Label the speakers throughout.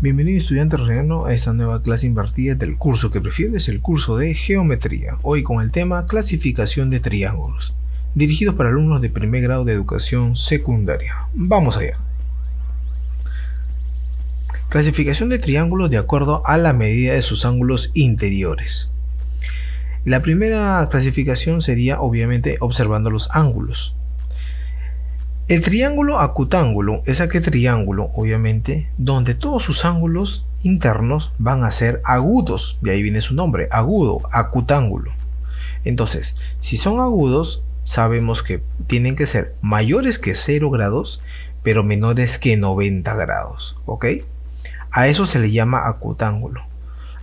Speaker 1: Bienvenido estudiante reniano a esta nueva clase invertida del curso que prefieres, el curso de Geometría, hoy con el tema Clasificación de triángulos, dirigidos para alumnos de primer grado de educación secundaria. Vamos allá. Clasificación de triángulos de acuerdo a la medida de sus ángulos interiores. La primera clasificación sería obviamente observando los ángulos. El triángulo acutángulo es aquel triángulo, obviamente, donde todos sus ángulos internos van a ser agudos, de ahí viene su nombre, agudo, acutángulo. Entonces, si son agudos, sabemos que tienen que ser mayores que 0 grados, pero menores que 90 grados, ¿ok? A eso se le llama acutángulo.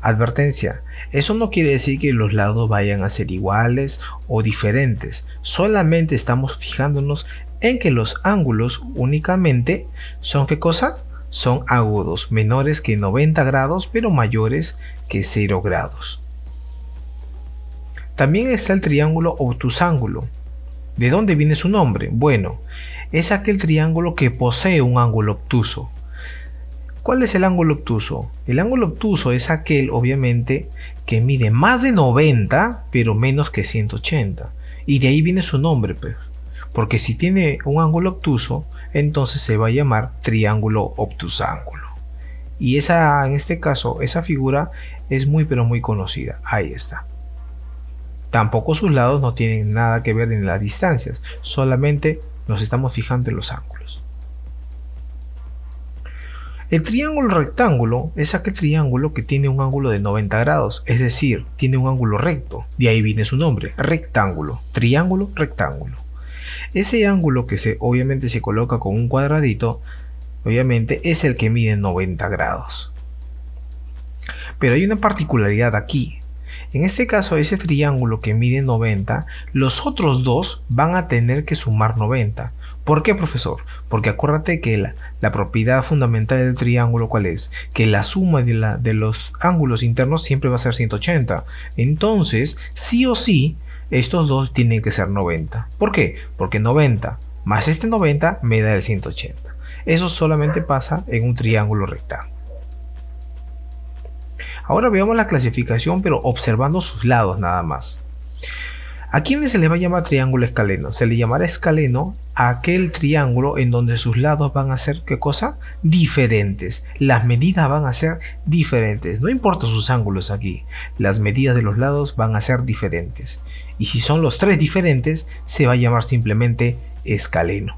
Speaker 1: Advertencia, eso no quiere decir que los lados vayan a ser iguales o diferentes, solamente estamos fijándonos en que los ángulos únicamente son ¿qué cosa? Son agudos, menores que 90 grados, pero mayores que 0 grados. También está el triángulo obtusángulo. ¿De dónde viene su nombre? Bueno, es aquel triángulo que posee un ángulo obtuso. ¿Cuál es el ángulo obtuso? El ángulo obtuso es aquel, obviamente, que mide más de 90, pero menos que 180. Y de ahí viene su nombre, pues. Porque si tiene un ángulo obtuso, entonces se va a llamar triángulo obtusángulo. Y en este caso, esa figura es muy pero muy conocida. Ahí está. Tampoco sus lados no tienen nada que ver en las distancias, solamente nos estamos fijando en los ángulos. El triángulo rectángulo es aquel triángulo que tiene un ángulo de 90 grados, es decir, tiene un ángulo recto. De ahí viene su nombre, rectángulo, triángulo rectángulo. Ese ángulo que obviamente se coloca con un cuadradito, obviamente es el que mide 90 grados. Pero hay una particularidad aquí. En este caso, ese triángulo que mide 90, los otros dos van a tener que sumar 90. ¿Por qué, profesor? Porque acuérdate que la propiedad fundamental del triángulo, ¿cuál es? Que la suma de los ángulos internos siempre va a ser 180. Entonces, sí o sí, estos dos tienen que ser 90. ¿Por qué? Porque 90 más este 90 me da el 180. Eso solamente pasa en un triángulo rectángulo. Ahora veamos la clasificación, pero observando sus lados nada más. ¿A quiénes se le va a llamar triángulo escaleno? Se le llamará escaleno a aquel triángulo en donde sus lados van a ser, ¿qué cosa? Diferentes. Las medidas van a ser diferentes. No importa sus ángulos aquí. Las medidas de los lados van a ser diferentes. Y si son los tres diferentes, se va a llamar simplemente escaleno.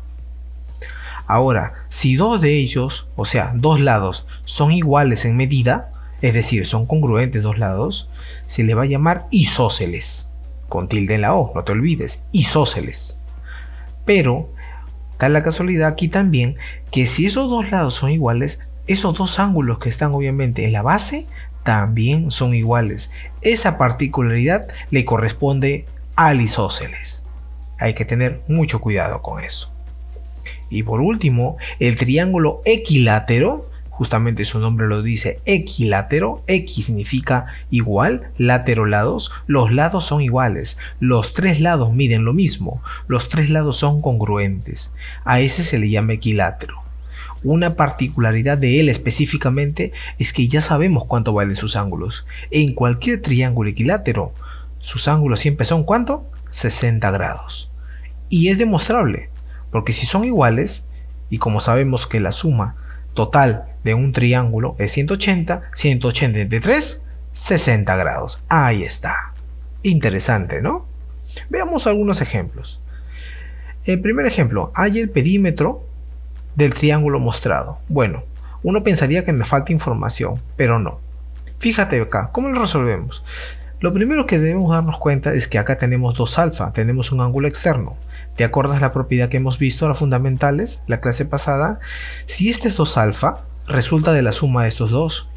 Speaker 1: Ahora, si dos de ellos, o sea, dos lados, son iguales en medida, es decir, son congruentes dos lados, se le va a llamar isósceles. Con tilde en la O, no te olvides, isósceles. Pero, da la casualidad aquí también que si esos dos lados son iguales, esos dos ángulos que están obviamente en la base también son iguales. Esa particularidad le corresponde al isósceles. Hay que tener mucho cuidado con eso. Y por último, el triángulo equilátero. Justamente su nombre lo dice, equilátero. X significa igual, látero lados. Los lados son iguales, los tres lados miden lo mismo, los tres lados son congruentes. A ese se le llama equilátero. Una particularidad de él específicamente es que ya sabemos cuánto valen sus ángulos. En cualquier triángulo equilátero, sus ángulos siempre son ¿cuánto? 60 grados. Y es demostrable, porque si son iguales, y como sabemos que la suma total de un triángulo es 180, 180 entre 3, 60 grados. Ahí está. Interesante, ¿no? Veamos algunos ejemplos. El primer ejemplo, hay el perímetro del triángulo mostrado. Bueno, uno pensaría que me falta información, pero no. Fíjate acá, ¿cómo lo resolvemos? Lo primero que debemos darnos cuenta es que acá tenemos 2 alfa, tenemos un ángulo externo. ¿Te acuerdas la propiedad que hemos visto, las fundamentales, la clase pasada? Si este es 2 alfa, resulta de la suma de estos dos.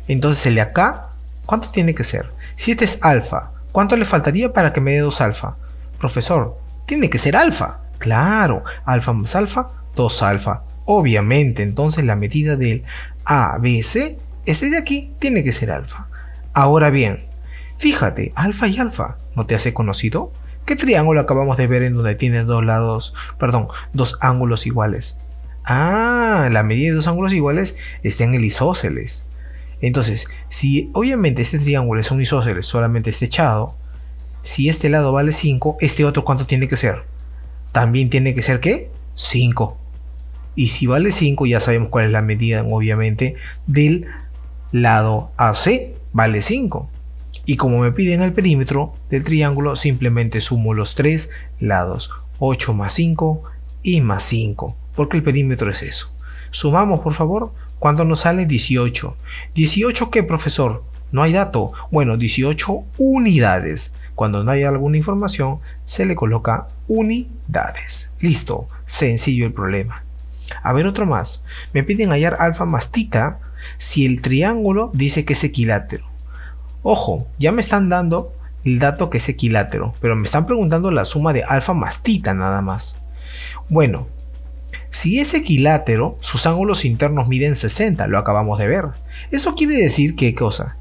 Speaker 1: Entonces el de acá, ¿cuánto tiene que ser? Si este es alfa, ¿cuánto le faltaría para que me dé 2 alfa? Profesor, tiene que ser alfa. Claro, alfa más alfa, 2 alfa. Obviamente, entonces la medida del ABC, este de aquí, tiene que ser alfa. Ahora bien, fíjate, alfa y alfa, ¿no te hace conocido? ¿Qué triángulo acabamos de ver en donde tiene dos ángulos iguales? Ah, la medida de dos ángulos iguales está en el isósceles. Entonces, si obviamente este triángulo es un isósceles solamente este echado, si este lado vale 5, este otro ¿cuánto tiene que ser? También tiene que ser ¿qué? 5. Y si vale 5, ya sabemos cuál es la medida, obviamente, del lado AC, vale 5. Y como me piden el perímetro del triángulo, simplemente sumo los tres lados, 8 más 5 y más 5, porque el perímetro es eso. Sumamos, por favor. ¿Cuánto nos sale? 18. ¿18 qué, profesor? No hay dato. Bueno, 18 unidades. Cuando no hay alguna información, se le coloca unidades. Listo. Sencillo el problema. A ver, otro más. Me piden hallar alfa más tita si el triángulo dice que es equilátero. Ojo, ya me están dando el dato que es equilátero, pero me están preguntando la suma de alfa más tita nada más. Bueno, si es equilátero, sus ángulos internos miden 60, lo acabamos de ver. Eso quiere decir ¿qué cosa?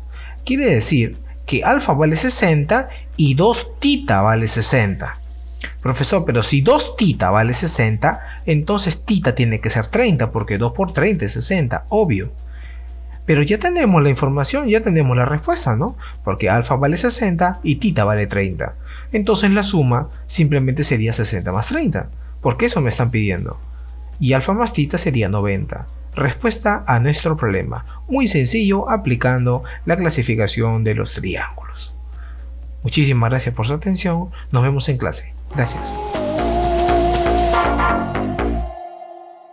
Speaker 1: Quiere decir que alfa vale 60 y 2 tita vale 60. Profesor, pero si 2 tita vale 60, entonces tita tiene que ser 30, porque 2 por 30 es 60, obvio. Pero ya tenemos la información, ya tenemos la respuesta, ¿no? Porque alfa vale 60 y tita vale 30. Entonces la suma simplemente sería 60 más 30, porque eso me están pidiendo. Y alfa más tita sería 90. Respuesta a nuestro problema. Muy sencillo aplicando la clasificación de los triángulos. Muchísimas gracias por su atención. Nos vemos en clase. Gracias.